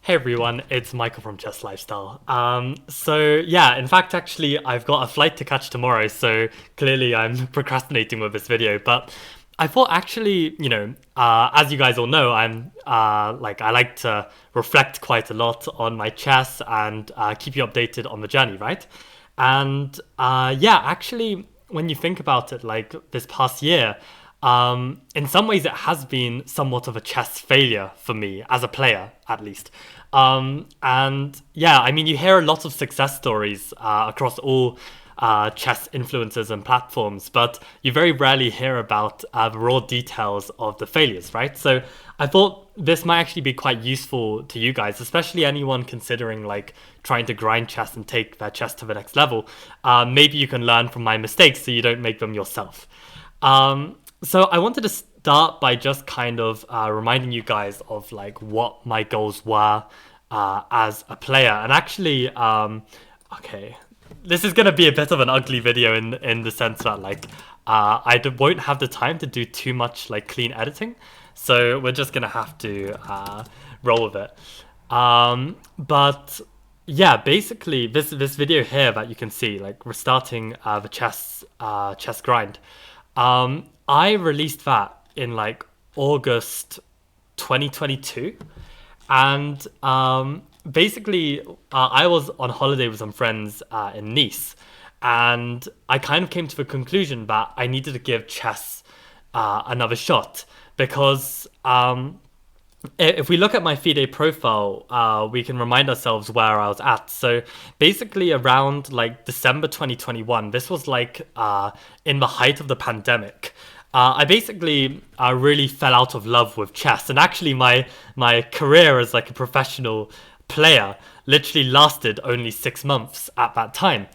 Hey everyone, it's Michael from Chess Lifestyle. In fact, actually, I've got a flight to catch tomorrow, so clearly I'm procrastinating with this video. But I thought actually, as you guys all know, I like to reflect quite a lot on my chess and keep you updated on the journey, right? Actually, when you think about it, like this past year, in some ways, it has been somewhat of a chess failure for me as a player, at least. You hear a lot of success stories across all chess influencers and platforms, but you very rarely hear about the raw details of the failures, right? So I thought this might actually be quite useful to you guys, especially anyone considering like trying to grind chess and take their chess to the next level. Maybe you can learn from my mistakes so you don't make them yourself. So I wanted to start by just kind of reminding you guys of like what my goals were as a player. And actually, okay, this is gonna be a bit of an ugly video in the sense that like won't have the time to do too much like clean editing, so we're just gonna have to roll with it. But yeah, basically this video here that you can see, like we're starting the chess grind. I released that in like August 2022, and I was on holiday with some friends in Nice, and I kind of came to the conclusion that I needed to give chess another shot because if we look at my FIDE profile, we can remind ourselves where I was at. So basically around like December 2021, this was like in the height of the pandemic. I basically really fell out of love with chess, and actually my career as like a professional player literally lasted only 6 months at that time.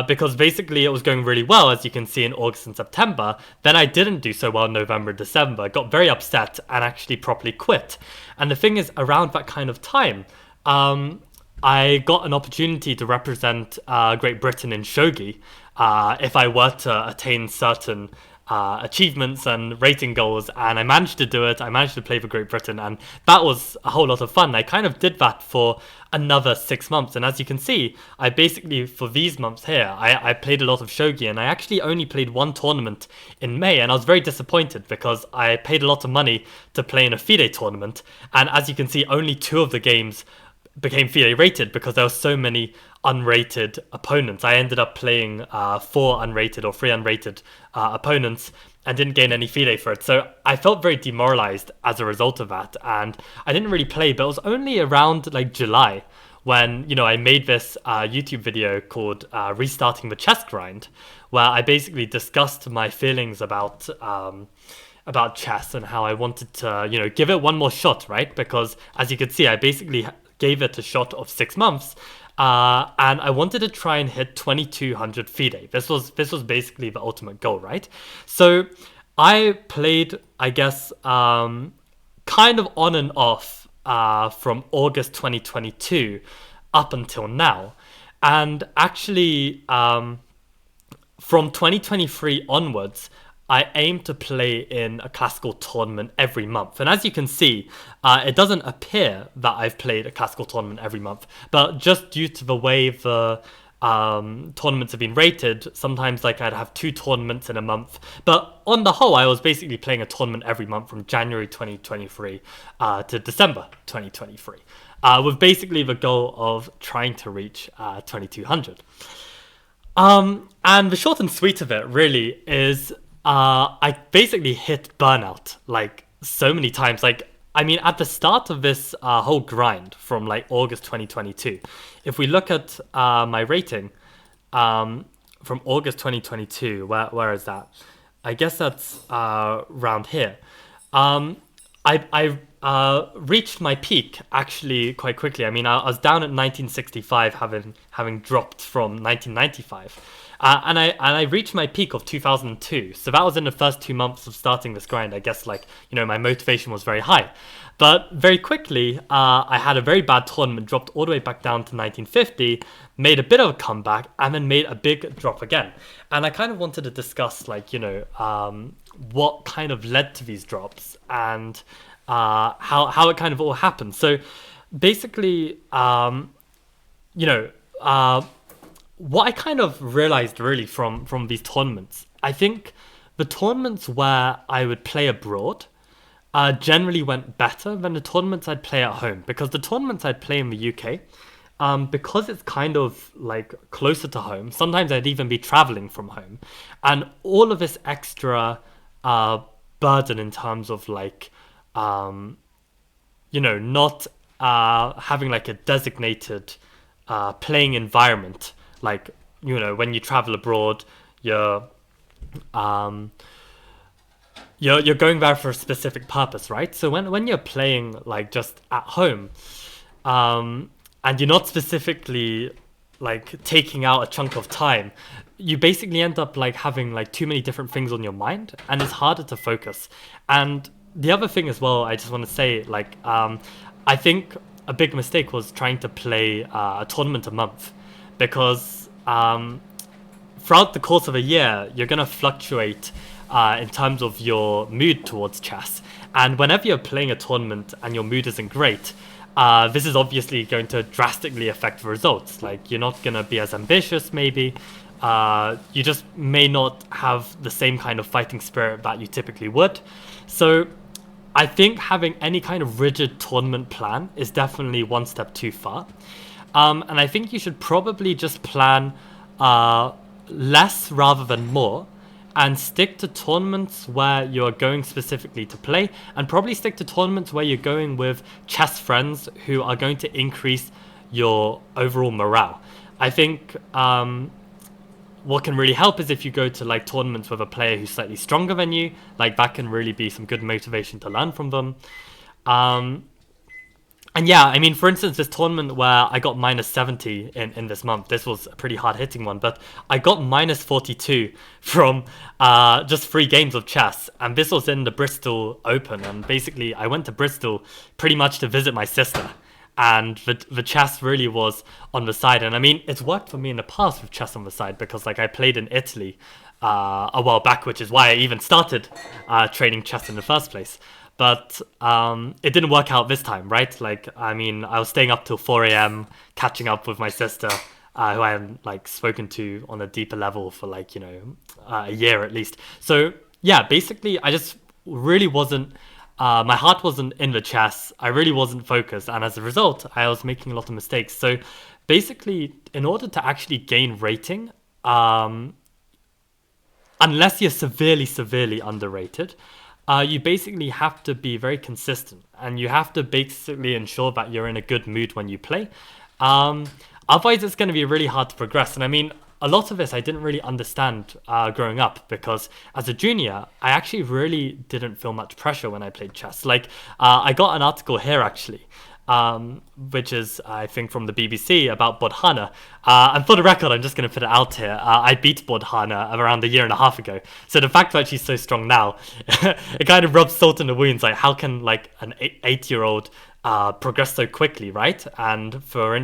Because basically it was going really well, as you can see in August and September. Then I didn't do so well in November and December. I got very upset and actually properly quit. And the thing is, around that kind of time, I got an opportunity to represent Great Britain in shogi if I were to attain certain achievements and rating goals, and I managed to do it. I managed to play for Great Britain, and that was a whole lot of fun. I kind of did that for another 6 months, and as you can see, I basically, for these months here, I played a lot of shogi, and I actually only played one tournament in May, and I was very disappointed because I paid a lot of money to play in a FIDE tournament, and as you can see, only two of the games became FIDE rated because there were so many unrated opponents. I ended up playing 4 unrated or 3 unrated opponents and didn't gain any FIDE for it. So I felt very demoralized as a result of that, and I didn't really play. But it was only around like July when I made this YouTube video called Restarting the Chess Grind, where I basically discussed my feelings about chess and how I wanted to give it one more shot, right? Because as you can see, I basically gave it a shot of 6 months, and I wanted to try and hit 2200 FIDE. This was basically the ultimate goal, right? So I played, I guess, kind of on and off from August 2022 up until now, and actually from 2023 onwards, I aim to play in a classical tournament every month. And as you can see, it doesn't appear that I've played a classical tournament every month, but just due to the way the tournaments have been rated, sometimes like I'd have 2 tournaments in a month. But on the whole, I was basically playing a tournament every month from January 2023 to December 2023, with basically the goal of trying to reach 2200. And the short and sweet of it really is I basically hit burnout like so many times. Like, I mean, at the start of this whole grind from like August 2022, if we look at my rating from August 2022, where is that? I guess that's around here. I reached my peak actually quite quickly. I mean, I was down at 1965, having dropped from 1995. And I reached my peak of 2002. So that was in the first 2 months of starting this grind. I guess my motivation was very high. But very quickly, I had a very bad tournament, dropped all the way back down to 1950, made a bit of a comeback, and then made a big drop again. And I kind of wanted to discuss what kind of led to these drops and how it kind of all happened. So basically, you know, uh, what I kind of realized really from these tournaments, I think the tournaments where I would play abroad generally went better than the tournaments I'd play at home, because the tournaments I'd play in the UK, because it's kind of like closer to home. Sometimes I'd even be traveling from home, and all of this extra uh, burden in terms of like um, not having like a designated playing environment. Like, when you travel abroad, you're um, you're going there for a specific purpose, right? So when you're playing like just at home, and you're not specifically like taking out a chunk of time, you basically end up like having like too many different things on your mind, and it's harder to focus. And the other thing as well, I just want to say, like, I think a big mistake was trying to play a tournament a month, because throughout the course of a year, you're going to fluctuate in terms of your mood towards chess. And whenever you're playing a tournament and your mood isn't great, this is obviously going to drastically affect the results. Like, you're not going to be as ambitious, maybe. You just may not have the same kind of fighting spirit that you typically would. So I think having any kind of rigid tournament plan is definitely one step too far. And I think you should probably just plan less rather than more, and stick to tournaments where you're going specifically to play, and probably stick to tournaments where you're going with chess friends who are going to increase your overall morale. I think what can really help is if you go to like tournaments with a player who's slightly stronger than you. Like, that can really be some good motivation to learn from them. And yeah, I mean, for instance, this tournament where I got minus 70 in this month, this was a pretty hard hitting one, but I got minus 42 from just 3 games of chess. And this was in the Bristol Open. And basically, I went to Bristol pretty much to visit my sister. And the chess really was on the side. And I mean, it's worked for me in the past with chess on the side, because like I played in Italy a while back, which is why I even started training chess in the first place. But it didn't work out this time, right? Like, I mean, I was staying up till 4 a.m. catching up with my sister, who I hadn't like spoken to on a deeper level for like, a year at least. So yeah, basically, I just really wasn't. My heart wasn't in the chess. I really wasn't focused, and as a result, I was making a lot of mistakes. So basically, in order to actually gain rating, unless you're severely, severely underrated, you basically have to be very consistent, and you have to basically ensure that you're in a good mood when you play. Otherwise, it's going to be really hard to progress. And I mean, a lot of this I didn't really understand growing up, because as a junior, I actually really didn't feel much pressure when I played chess. Like, I got an article here actually, which is, I think, from the BBC about Bodhana. And for the record, I'm just going to put it out here. I beat Bodhana around a year and a half ago. So the fact that she's so strong now, it kind of rubs salt in the wounds. Like, how can like an 8-year-old progress so quickly, right? And for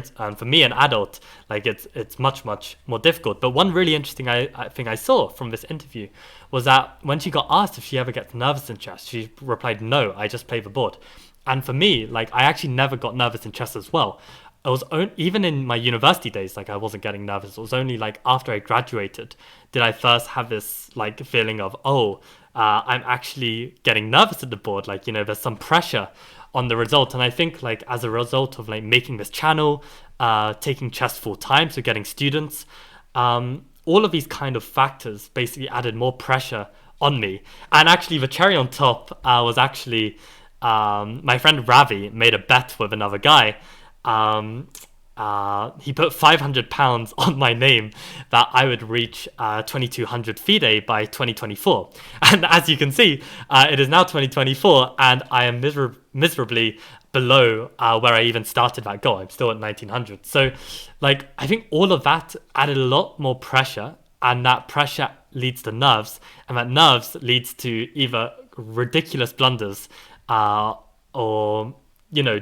me, an adult, like it's much more difficult. But one really interesting I think I saw from this interview was that when she got asked if she ever gets nervous in chess, she replied, "No, I just play the board." And for me, like, I actually never got nervous in chess as well. I was even in my university days, like, I wasn't getting nervous. It was only like after I graduated did I first have this like feeling of, I'm actually getting nervous at the board. Like, there's some pressure on the result. And I think like as a result of like making this channel, taking chess full time, so getting students, all of these kind of factors basically added more pressure on me. And actually the cherry on top was actually my friend Ravi made a bet with another guy. He put £500 on my name that I would reach 2200 FIDE by 2024. And as you can see, it is now 2024, and I am miserably below where I even started that goal. I'm still at 1900. So, like, I think all of that added a lot more pressure, and that pressure leads to nerves, and that nerves leads to either ridiculous blunders or,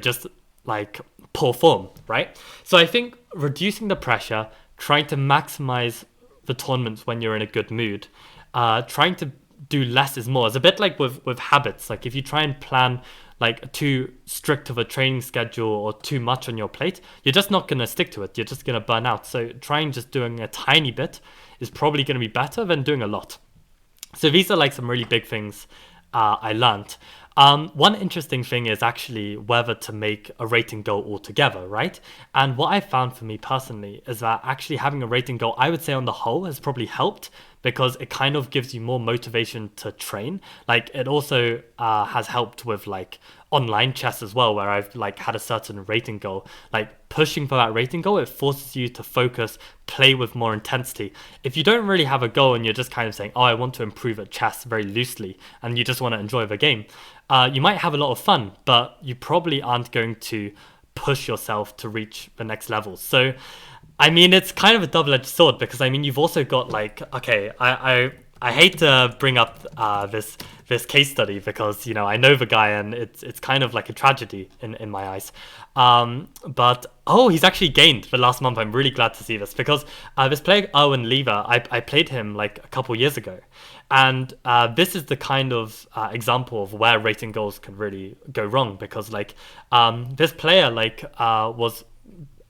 just like poor form, right? So I think reducing the pressure, trying to maximize the tournaments when you're in a good mood, trying to do less is more. It's a bit like with habits. Like, if you try and plan like too strict of a training schedule or too much on your plate, you're just not going to stick to it. You're just going to burn out. So trying just doing a tiny bit is probably going to be better than doing a lot. So these are like some really big things I learned. One interesting thing is actually whether to make a rating goal altogether, right? And what I found for me personally is that actually having a rating goal, I would say on the whole, has probably helped because it kind of gives you more motivation to train. Like it also has helped with like online chess as well, where I've like had a certain rating goal. Like pushing for that rating goal, it forces you to focus, play with more intensity. If you don't really have a goal and you're just kind of saying, oh, I want to improve at chess very loosely, and you just want to enjoy the game, you might have a lot of fun, but you probably aren't going to push yourself to reach the next level. So, I mean, it's kind of a double-edged sword because, I mean, you've also got like, okay, I hate to bring up this case study because, you know, I know the guy and it's kind of like a tragedy in my eyes. But he's actually gained the last month. I'm really glad to see this because this player Erwin Lever, I played him like a couple years ago. And this is the kind of example of where rating goals can really go wrong because like this player like was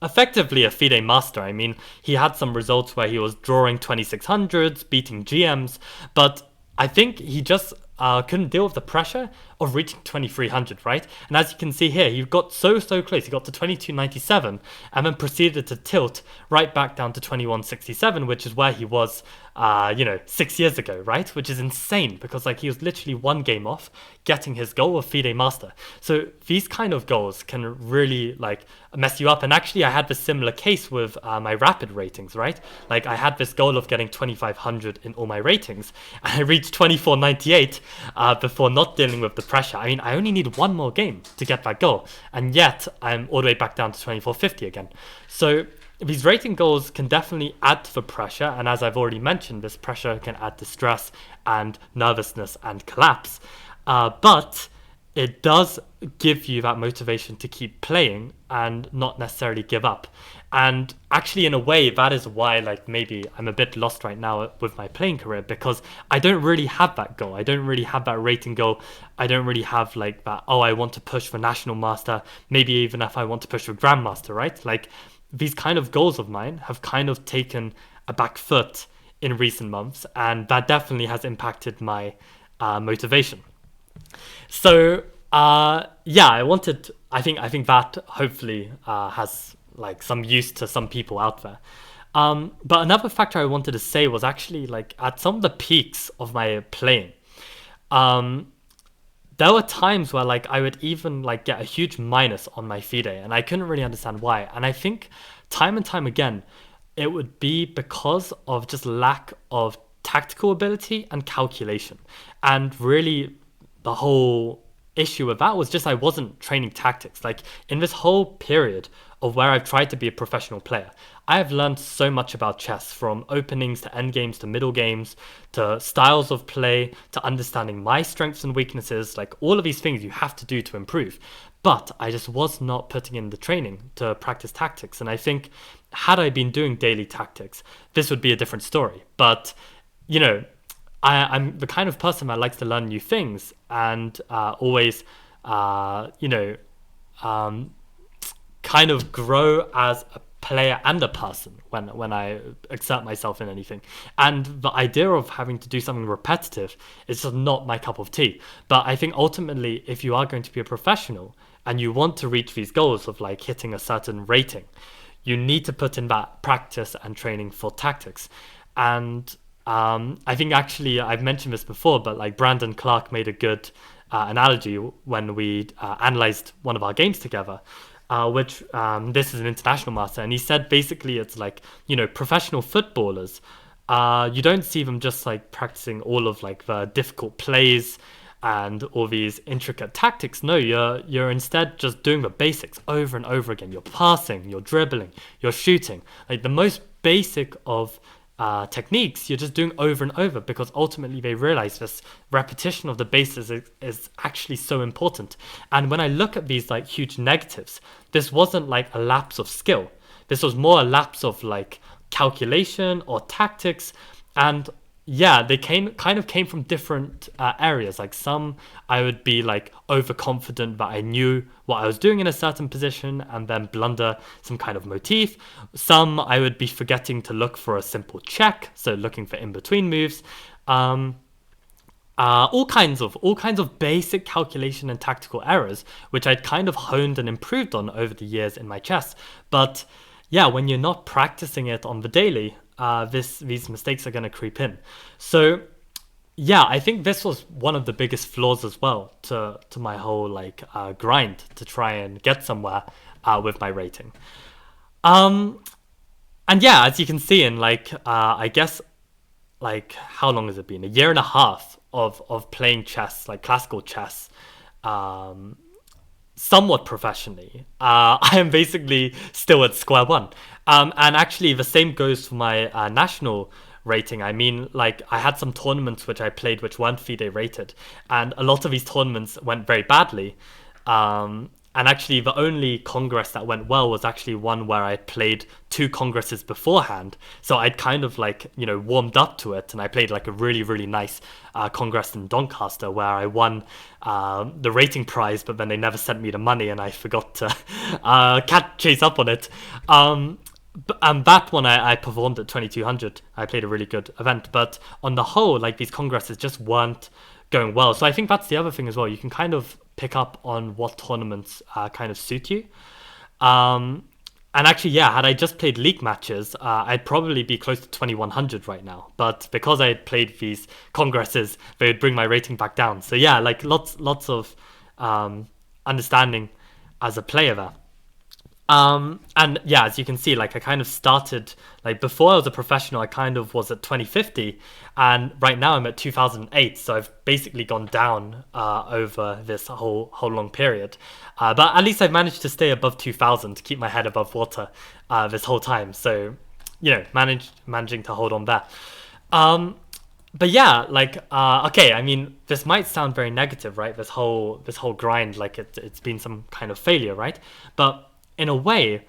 effectively a FIDE master. I mean, he had some results where he was drawing 2600s, beating GMs, but I think he just couldn't deal with the pressure of reaching 2300, right? And as you can see here, he got so close. He got to 2297 and then proceeded to tilt right back down to 2167, which is where he was 6 years ago, right? Which is insane because like he was literally one game off getting his goal of FIDE master. So these kind of goals can really like mess you up. And actually I had this similar case with my rapid ratings, right? Like I had this goal of getting 2500 in all my ratings and I reached 2498 before not dealing with the pressure. I mean, I only need one more game to get that goal, and yet I'm all the way back down to 2450 again. So these rating goals can definitely add to the pressure, and as I've already mentioned, this pressure can add to stress and nervousness and collapse. But it does give you that motivation to keep playing and not necessarily give up. And actually, in a way, that is why like maybe I'm a bit lost right now with my playing career because I don't really have that goal. I don't really have that rating goal. I don't really have like that, I want to push for National Master, maybe even if I want to push for Grandmaster, right? Like these kind of goals of mine have kind of taken a back foot in recent months, and that definitely has impacted my motivation. So I think that hopefully has like some use to some people out there. But another factor I wanted to say was actually like at some of the peaks of my playing, there were times where like I would even like get a huge minus on my FIDE and I couldn't really understand why. And I think time and time again, it would be because of just lack of tactical ability and calculation. And really the whole issue with that was just I wasn't training tactics. Like in this whole period of where I've tried to be a professional player, I have learned so much about chess, from openings to end games to middle games to styles of play to understanding my strengths and weaknesses. Like all of these things you have to do to improve, but I just was not putting in the training to practice tactics. And I think had I been doing daily tactics, this would be a different story. But you know, I'm the kind of person that likes to learn new things and always, kind of grow as a player and a person when I exert myself in anything. And the idea of having to do something repetitive is just not my cup of tea. But I think ultimately, if you are going to be a professional and you want to reach these goals of like hitting a certain rating, you need to put in that practice and training for tactics. And I think actually I've mentioned this before, but like Brandon Clark made a good analogy when we analyzed one of our games together, which this is an international master, and he said basically it's like, you know, professional footballers, you don't see them just like practicing all of like the difficult plays and all these intricate tactics. No, you're instead just doing the basics over and over again. You're passing, you're dribbling, you're shooting, like the most basic of techniques you're just doing over and over, because ultimately they realize this repetition of the bases is actually so important. And when I look at these like huge negatives, this wasn't like a lapse of skill. This was more a lapse of like calculation or tactics. And yeah, they came from different areas. Like some, I would be like overconfident that I knew what I was doing in a certain position and then blunder some kind of motif. Some, I would be forgetting to look for a simple check, so looking for in between moves. Um, all kinds of basic calculation and tactical errors, which I'd kind of honed and improved on over the years in my chess. But yeah, when you're not practicing it on the daily, these mistakes are going to creep in. So yeah, I think this was one of the biggest flaws as well to my whole like grind to try and get somewhere with my rating. Um, and yeah, as you can see in like I guess like how long has it been? A year and a half of playing chess, like classical chess, um, somewhat professionally. I am basically still at square one. And actually, the same goes for my national rating. I mean, like I had some tournaments which I played which weren't FIDE rated, and a lot of these tournaments went very badly. And actually, the only congress that went well was actually one where I played two congresses beforehand. So I'd kind of like, warmed up to it. And I played like a really, really nice congress in Doncaster where I won the rating prize, but then they never sent me the money and I forgot to chase up on it. And that one I performed at 2200. I played a really good event. But on the whole, like these congresses just weren't going well. So I think that's the other thing as well. You can kind of pick up on what tournaments kind of suit you. Um, and actually, yeah, had I just played league matches, I'd probably be close to 2100 right now. But because I had played these congresses, they would bring my rating back down. So yeah, like lots of understanding as a player there. And yeah, as you can see, like I kind of started like before I was a professional, I kind of was at 2050, and right now I'm at 2008. So I've basically gone down over this whole long period. But at least I've managed to stay above 2000 to keep my head above water this whole time. So managing to hold on there. Um, but yeah, like okay, I mean, this might sound very negative, right? This whole grind, like it's been some kind of failure, right? But in a way,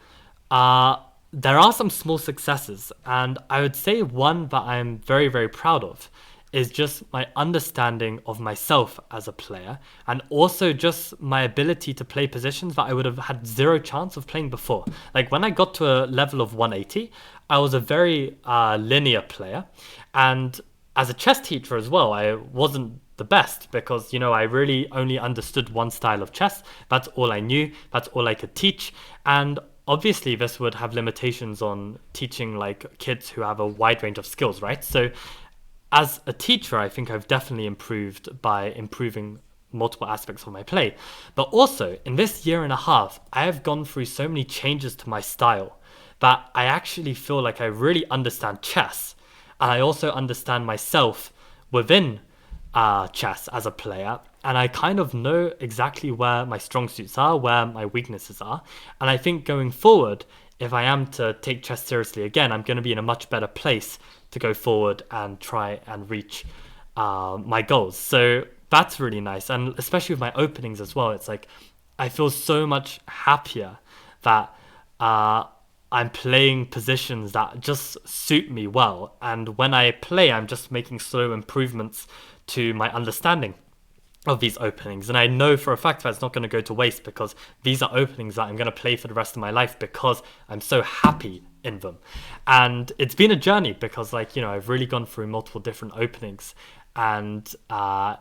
uh, there are some small successes, and I would say one that I'm very, very proud of is just my understanding of myself as a player, and also just my ability to play positions that I would have had zero chance of playing before. Like when I got to a level of 180, I was a very linear player, and as a chess teacher as well, I wasn't the best because I really only understood one style of chess. That's all I knew. That's all I could teach. And obviously, this would have limitations on teaching like kids who have a wide range of skills, right? So, as a teacher, I think I've definitely improved by improving multiple aspects of my play. But also, in this year and a half, I have gone through so many changes to my style that I actually feel like I really understand chess. And I also understand myself within chess as a player. And I kind of know exactly where my strong suits are, where my weaknesses are. And I think going forward, if I am to take chess seriously again, I'm going to be in a much better place to go forward and try and reach my goals. So that's really nice. And especially with my openings as well, it's like I feel so much happier that I'm playing positions that just suit me well. And when I play, I'm just making slow improvements to my understanding of these openings. And I know for a fact that it's not going to go to waste because these are openings that I'm going to play for the rest of my life because I'm so happy in them. And it's been a journey because I've really gone through multiple different openings, and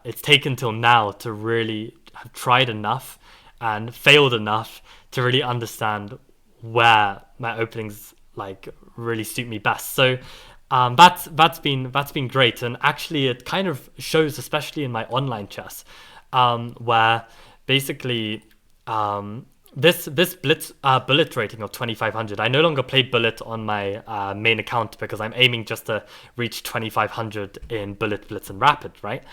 it's taken till now to really have tried enough and failed enough to really understand where my openings really suit me best. So that's been great, and actually it kind of shows, especially in my online chess, where basically this blitz bullet rating of 2500. I no longer play bullet on my main account because I'm aiming just to reach 2500 in bullet, blitz, and rapid, right?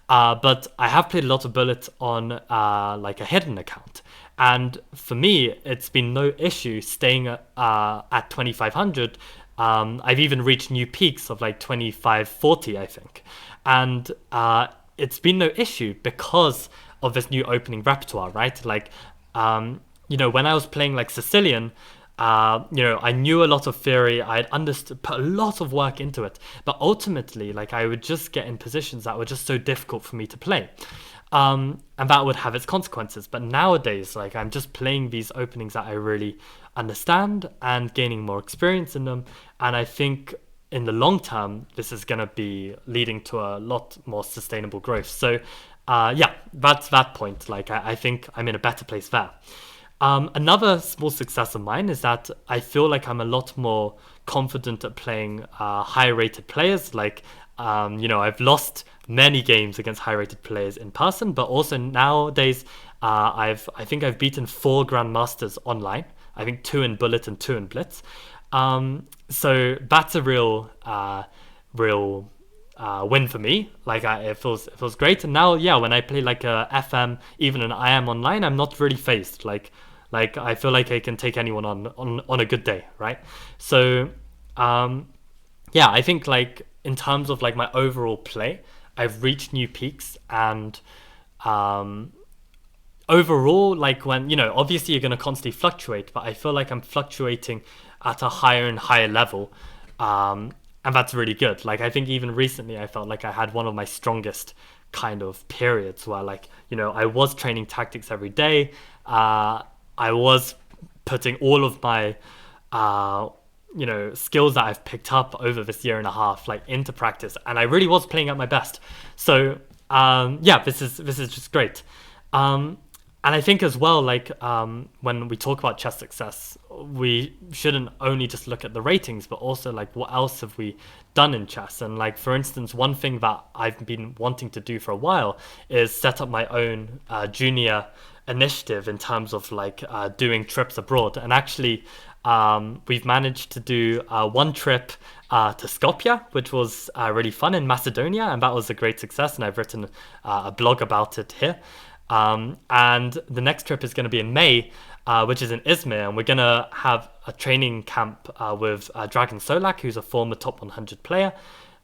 But I have played a lot of bullet on a hidden account. And for me, it's been no issue staying at 2500. I've even reached new peaks of 2540, I think. And it's been no issue because of this new opening repertoire, right? When I was playing Sicilian, I knew a lot of theory. I had understood, put a lot of work into it, but ultimately, like, I would just get in positions that were just so difficult for me to play, and that would have its consequences. But nowadays, like, I'm just playing these openings that I really understand and gaining more experience in them, and I think in the long term, this is going to be leading to a lot more sustainable growth. So, yeah, that's that point. Like, I think I'm in a better place there. Another small success of mine is that I feel like I'm a lot more confident at playing high rated players. Like, I've lost many games against high rated players in person, but also nowadays, I think I've beaten 4 grandmasters online. I think 2 in Bullet and 2 in Blitz. So that's a real win for me. Like, it feels great. And now, yeah, when I play like a FM, even an IM online, I'm not really phased. Like I feel like I can take anyone on a good day, right? So, yeah, I think, like, in terms of like my overall play, I've reached new peaks. And overall, like, when, obviously you're going to constantly fluctuate, but I feel like I'm fluctuating at a higher and higher level. And that's really good. Like, I think even recently I felt like I had one of my strongest kind of periods where, like, I was training tactics every day. I was putting all of my skills that I've picked up over this year and a half, like, into practice, and I really was playing at my best. So, yeah, this is just great. And I think as well, like, when we talk about chess success, we shouldn't only just look at the ratings, but also, like, what else have we done in chess? And, like, for instance, one thing that I've been wanting to do for a while is set up my own junior initiative in terms of, like, doing trips abroad. And actually, we've managed to do one trip to Skopje, which was really fun, in Macedonia, and that was a great success. And I've written a blog about it here. And the next trip is going to be in May, which is in Izmir, and we're going to have a training camp with Dragon Solak, who's a former top 100 player.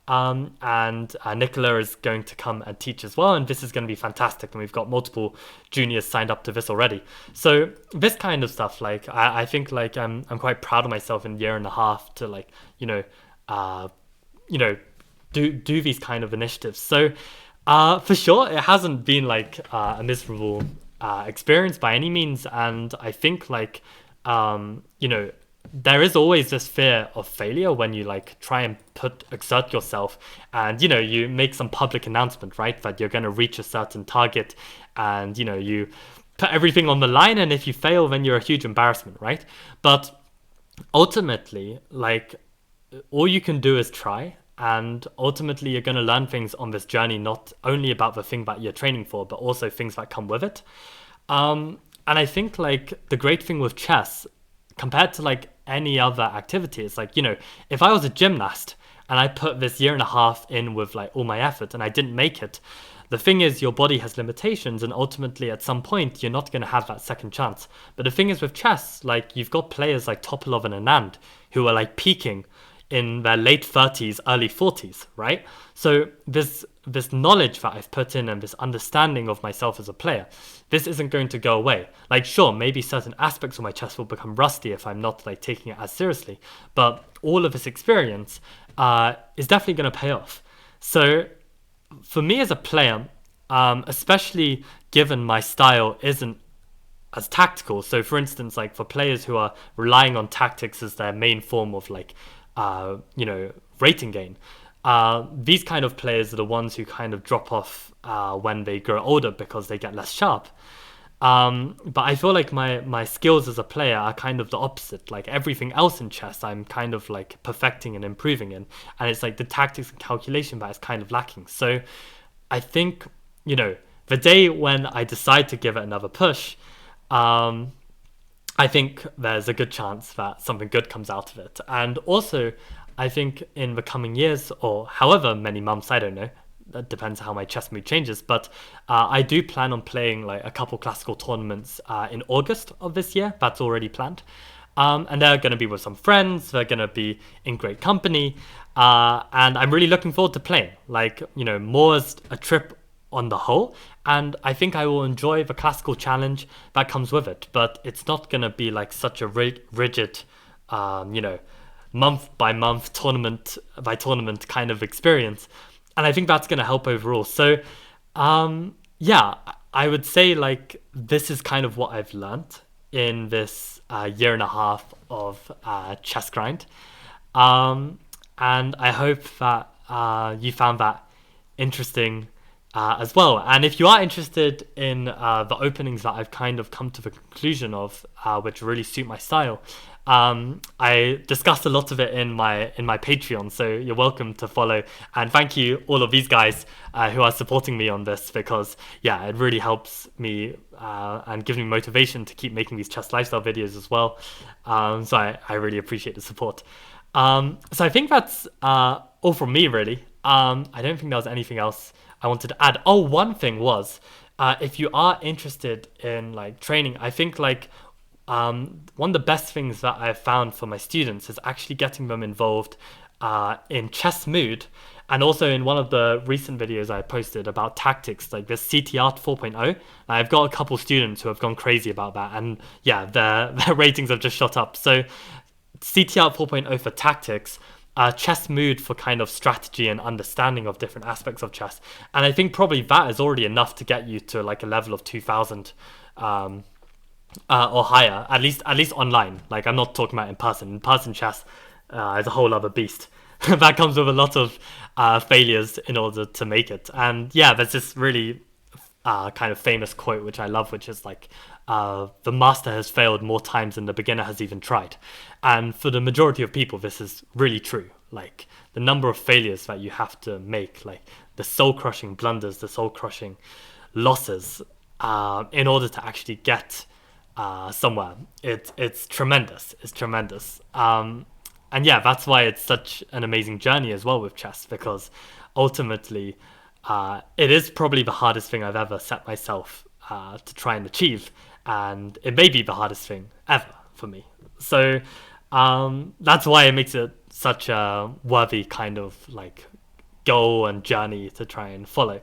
And Nicola is going to come and teach as well, and this is going to be fantastic, and we've got multiple juniors signed up to this already. So this kind of stuff, like, I think, like, I'm quite proud of myself in a year and a half to, like, do these kind of initiatives. So for sure, it hasn't been like a miserable experience by any means, and I think, like, there is always this fear of failure when you, like, try and exert yourself, and you make some public announcement, right, that you're going to reach a certain target, and you put everything on the line, and if you fail, then you're a huge embarrassment, right? But ultimately, like, all you can do is try. And ultimately, you're going to learn things on this journey, not only about the thing that you're training for, but also things that come with it. And I think, like, the great thing with chess, compared to, like, any other activity, is, like, if I was a gymnast and I put this year and a half in with, like, all my effort and I didn't make it, the thing is, your body has limitations, and ultimately at some point you're not going to have that second chance. But the thing is, with chess, like, you've got players like Topalov and Anand who are, like, peaking in their late 30s, early 40s, right? So this knowledge that I've put in, and this understanding of myself as a player, this isn't going to go away. Like, sure, maybe certain aspects of my chess will become rusty if I'm not, like, taking it as seriously, but all of this experience is definitely going to pay off. So for me as a player, especially given my style isn't as tactical, so for instance, like, for players who are relying on tactics as their main form of, like, rating gain, these kind of players are the ones who kind of drop off when they grow older because they get less sharp. But I feel like my skills as a player are kind of the opposite. Like, everything else in chess, I'm kind of, like, perfecting and improving in, and it's like the tactics and calculation that is kind of lacking. So I think, the day when I decide to give it another push, I think there's a good chance that something good comes out of it. And also, I think in the coming years, or however many months, I don't know, that depends how my chess mood changes, but I do plan on playing, like, a couple classical tournaments in August of this year. That's already planned. And they're going to be with some friends, they're going to be in great company, and I'm really looking forward to playing. Like, more as a trip on the whole. And I think I will enjoy the classical challenge that comes with it. But it's not going to be like such a rigid, you know, month by month, tournament by tournament kind of experience. And I think that's going to help overall. So, yeah, I would say like this is kind of what I've learned in this year and a half of chess grind. And I hope that you found that interesting as well. And if you are interested in the openings that I've kind of come to the conclusion of, which really suit my style, I discussed a lot of it in my Patreon, so you're welcome to follow. And thank you all of these guys who are supporting me on this, because yeah, it really helps me and gives me motivation to keep making these chess lifestyle videos as well. So I really appreciate the support. So I think that's all from me, really. I don't think there was anything else I wanted to add. Oh, one thing was, if you are interested in like training, I think like one of the best things that I've found for my students is actually getting them involved in chess mood, and also in one of the recent videos I posted about tactics, like this CTR 4.0. I've got a couple students who have gone crazy about that, and yeah, their ratings have just shot up. So CTR 4.0 for tactics, chess mood for kind of strategy and understanding of different aspects of chess. And I think probably that is already enough to get you to like a level of 2000 or higher, at least online. Like, I'm not talking about in person. In person chess is a whole other beast. That comes with a lot of failures in order to make it. And yeah, there's this really kind of famous quote which I love, which is like, the master has failed more times than the beginner has even tried. And for the majority of people, this is really true. Like, the number of failures that you have to make, like the soul-crushing blunders, the soul-crushing losses, in order to actually get somewhere, it's tremendous. It's tremendous. And yeah, that's why it's such an amazing journey as well with chess, because ultimately it is probably the hardest thing I've ever set myself to try and achieve, and it may be the hardest thing ever for me. So that's why it makes it such a worthy kind of like goal and journey to try and follow.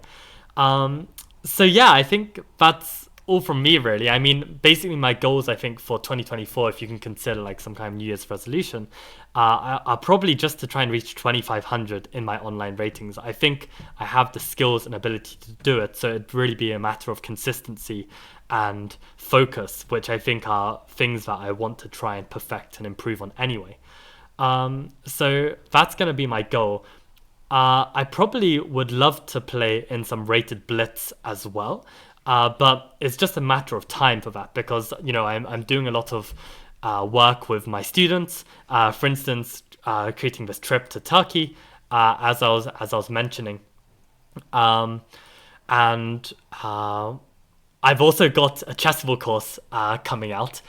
So yeah, I think that's all from me, really. I mean, basically my goals, I think, for 2024, if you can consider like some kind of New Year's resolution, are probably just to try and reach 2,500 in my online ratings. I think I have the skills and ability to do it, so it'd really be a matter of consistency and focus, which I think are things that I want to try and perfect and improve on anyway. So that's going to be my goal. I probably would love to play in some rated blitz as well. But it's just a matter of time for that, because you know I'm doing a lot of work with my students. For instance, creating this trip to Turkey, as I was mentioning, and I've also got a Chessable course coming out.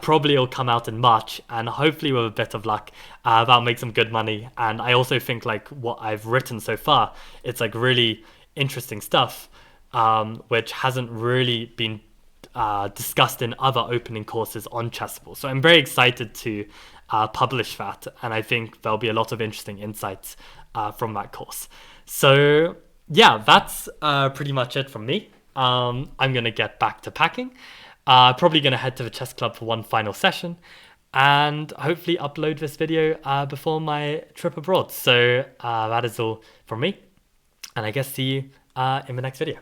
Probably it'll come out in March, and hopefully with a bit of luck, that'll make some good money. And I also think like what I've written so far, it's like really interesting stuff, which hasn't really been discussed in other opening courses on Chessable. So I'm very excited to publish that, and I think there'll be a lot of interesting insights from that course. So yeah, that's pretty much it from me. I'm going to get back to packing. Probably going to head to the chess club for one final session, and hopefully upload this video before my trip abroad. So that is all from me, and I guess see you in the next video.